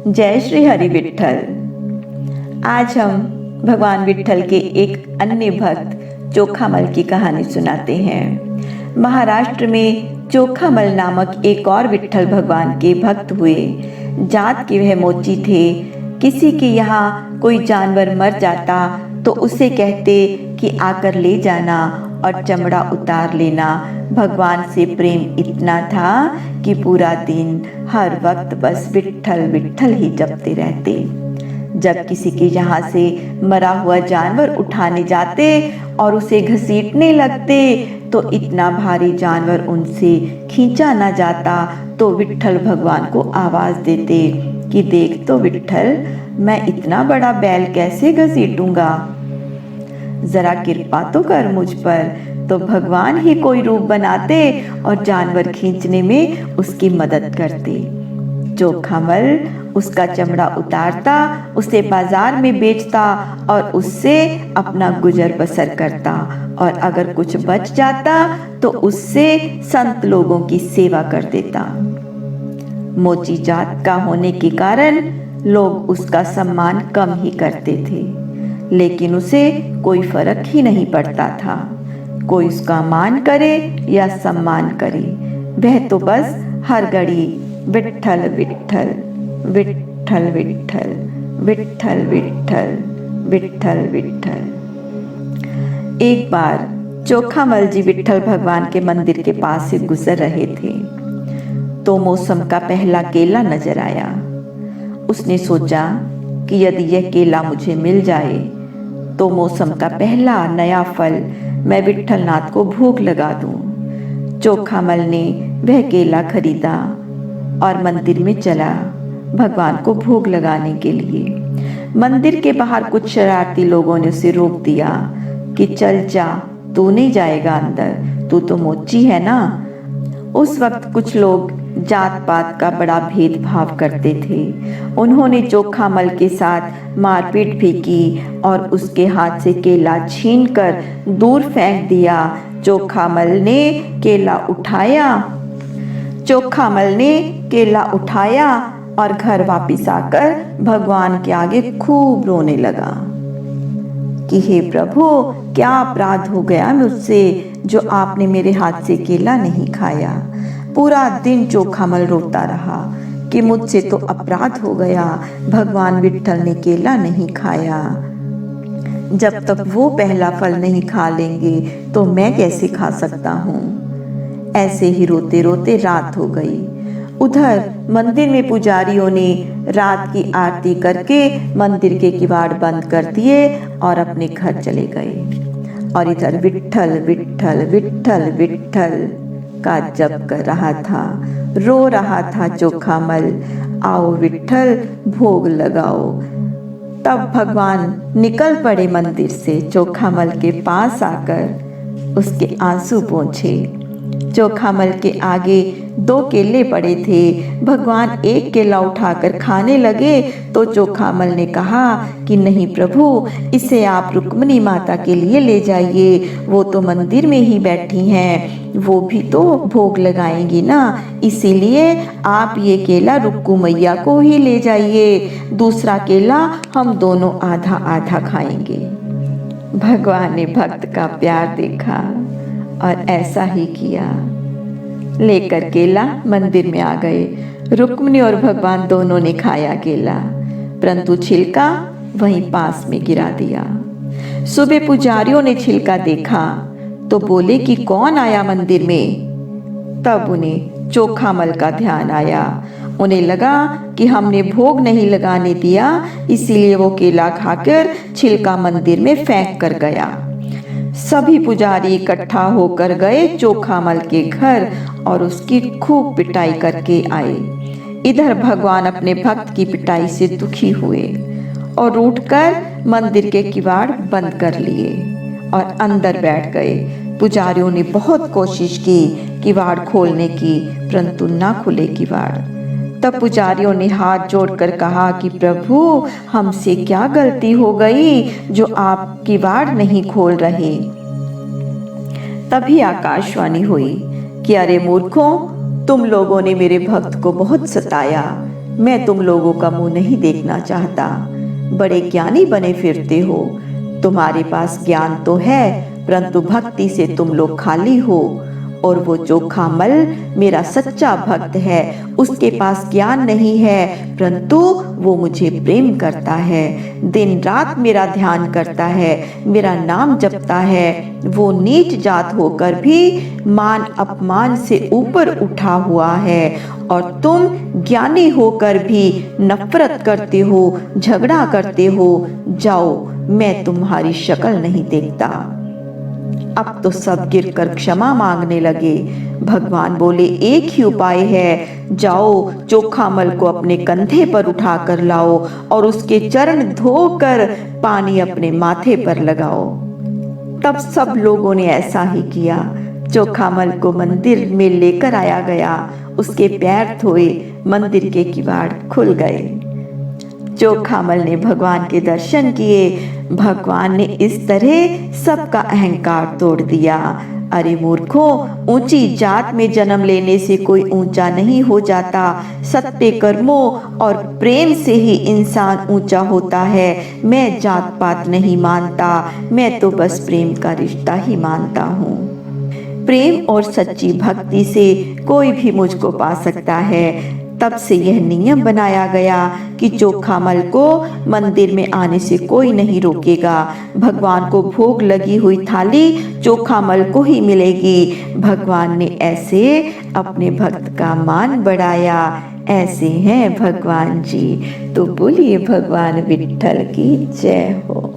जय श्री हरि विठ्ठल। आज हम भगवान विठ्ठल के एक अन्य भक्त चोखामल की कहानी सुनाते हैं। महाराष्ट्र में चोखामल नामक एक और विठ्ठल भगवान के भक्त हुए। जात के वह मोची थे। किसी के यहाँ कोई जानवर मर जाता तो उसे कहते कि आकर ले जाना और चमड़ा उतार लेना। भगवान से प्रेम इतना था कि पूरा दिन हर वक्त बस विठ्ठल विठ्ठल ही जपते रहते। जब किसी के यहाँ से मरा हुआ जानवर उठाने जाते और उसे घसीटने लगते तो इतना भारी जानवर उनसे खींचा न जाता तो विठ्ठल भगवान को आवाज देते कि देख तो विठ्ठल, मैं इतना बड़ा बैल कैसे घसीटूंगा, जरा कृपा तो कर मुझ पर। तो भगवान ही कोई रूप बनाते और जानवर खींचने में उसकी मदद करते। चोखामल उसका चमड़ा उतारता, उसे बाजार में बेचता और उससे अपना गुजर बसर करता, और अगर कुछ बच जाता तो उससे संत लोगों की सेवा कर देता। मोची जात का होने के कारण लोग उसका सम्मान कम ही करते थे, लेकिन उसे कोई फर्क ही नहीं पड़ता था। कोई उसका मान करे या सम्मान करे, वह तो बस हर घड़ी विठ्ठल विठ्ठल विठ्ठल विठ्ठल विठ्ठल विठ्ठल विठ्ठल विठ्ठल। एक बार चोखामल जी विठ्ठल भगवान के मंदिर के पास से गुजर रहे थे तो मौसम का पहला केला नजर आया। उसने सोचा कि यदि यह केला मुझे मिल जाए तो मौसम का पहला नया फल मैं विठ्ठलनाथ को भोग लगा दूं। चोखामल ने वह केला खरीदा और मंदिर में चला भगवान को भोग लगाने के लिए। मंदिर के बाहर कुछ शरारती लोगों ने उसे रोक दिया कि चल जा, तू नहीं जाएगा अंदर, तू तो मोची है ना। उस वक्त कुछ लोग जात पात का बड़ा भेदभाव करते थे। उन्होंने चोखामल के साथ मारपीट भी की और उसके हाथ से केला छीनकर दूर फेंक दिया। चोखामल ने केला उठाया और घर वापिस आकर भगवान के आगे खूब रोने लगा कि हे प्रभु, क्या अपराध हो गया मुझसे जो आपने मेरे हाथ से केला नहीं खाया। पूरा दिन चोखामल रोता रहा कि मुझसे तो अपराध हो गया, भगवान विठ्ठल ने केला नहीं खाया। जब तक वो पहला फल नहीं खा लेंगे तो मैं कैसे खा सकता हूँ। ऐसे ही रोते रोते रात हो गई। उधर मंदिर में पुजारियों ने रात की आरती करके मंदिर के किवाड़ बंद कर दिए और अपने घर चले गए। और इधर विठ्ठल विठ्ठल विठ्ठल विठ्ठल का जप कर रहा था, रो रहा था चोखामल, आओ विठ्ठल भोग लगाओ। तब भगवान निकल पड़े मंदिर से। चोखामल के पास आकर उसके आंसू पोंछे। चोखामल के आगे 2 केले पड़े थे। भगवान एक केला उठाकर खाने लगे तो चोखामल ने कहा कि नहीं प्रभु, इसे आप रुक्मिणी माता के लिए ले जाइए, वो तो मंदिर में ही बैठी हैं, वो भी तो भोग लगाएंगी ना, इसीलिए आप ये केला रुक्कू मैया को ही ले जाइए, दूसरा केला हम दोनों आधा आधा खाएंगे। भगवान ने भक्त का प्यार देखा और ऐसा ही किया। लेकर केला मंदिर में आ गए। रुक्मिणी और भगवान दोनों ने खाया केला, परंतु छिलका वहीं पास में गिरा दिया। सुबह पुजारियों ने छिलका देखा तो बोले कि कौन आया मंदिर में। तब उन्हें चोखामल का ध्यान आया। उन्हें लगा कि हमने भोग नहीं लगाने दिया, इसीलिए वो केला खाकर छिलका मंदिर में फेंक कर गया। सभी पुजारी इकट्ठा होकर गए चोखामल के घर और उसकी खूब पिटाई करके आए। इधर भगवान अपने भक्त की पिटाई से दुखी हुए और उठकर मंदिर के किवाड़ बंद कर लिए और अंदर बैठ गए। पुजारियों ने बहुत कोशिश की किवाड़ खोलने की, परंतु ना खुले किवाड़। तब पुजारियों ने हाथ जोड़कर कहा कि प्रभु, हमसे क्या गलती हो गई जो आप किवाड़ नहीं खोल रहे। तभी आकाशवाणी हुई कि अरे मूर्खों, तुम लोगों ने मेरे भक्त को बहुत सताया, मैं तुम लोगों का मुंह नहीं देखना चाहता। बड़े ज्ञानी बने फिरते हो, तुम्हारे पास ज्ञान तो है, परंतु भक्ति से तुम लोग खाली हो। और वो चोखामल मेरा सच्चा भक्त है, उसके पास ज्ञान नहीं है, परंतु वो मुझे प्रेम करता है, दिन रात मेरा ध्यान करता है, मेरा नाम जपता है। वो नीच जात होकर भी मान अपमान से ऊपर उठा हुआ है, और तुम ज्ञानी होकर भी नफरत करते हो, झगड़ा करते हो। जाओ, मैं तुम्हारी शक्ल नहीं देखता। अब तो सब गिरकर क्षमा मांगने लगे। भगवान बोले, एक ही उपाय है, जाओ चोखामल को अपने कंधे पर उठा कर लाओ और उसके चरण धोकर पानी अपने माथे पर लगाओ। तब सब लोगों ने ऐसा ही किया। चोखामल को मंदिर में लेकर आया गया, उसके पैर धोए, मंदिर के किवाड़ खुल गए। चोखामल ने भगवान के दर्शन किए। भगवान ने इस तरह सबका अहंकार तोड़ दिया। अरे मूर्खों, ऊंची जात में जन्म लेने से कोई ऊंचा नहीं हो जाता। सत्य कर्मों और प्रेम से ही इंसान ऊंचा होता है। मैं जात पात नहीं मानता, मैं तो बस प्रेम का रिश्ता ही मानता हूँ। प्रेम और सच्ची भक्ति से कोई भी मुझको पा सकता है। तब से यह नियम बनाया गया कि चोखामल को मंदिर में आने से कोई नहीं रोकेगा। भगवान को भोग लगी हुई थाली चोखामल को ही मिलेगी। भगवान ने ऐसे अपने भक्त का मान बढ़ाया। ऐसे हैं भगवान जी। तो बोलिए भगवान विट्ठल की जय हो।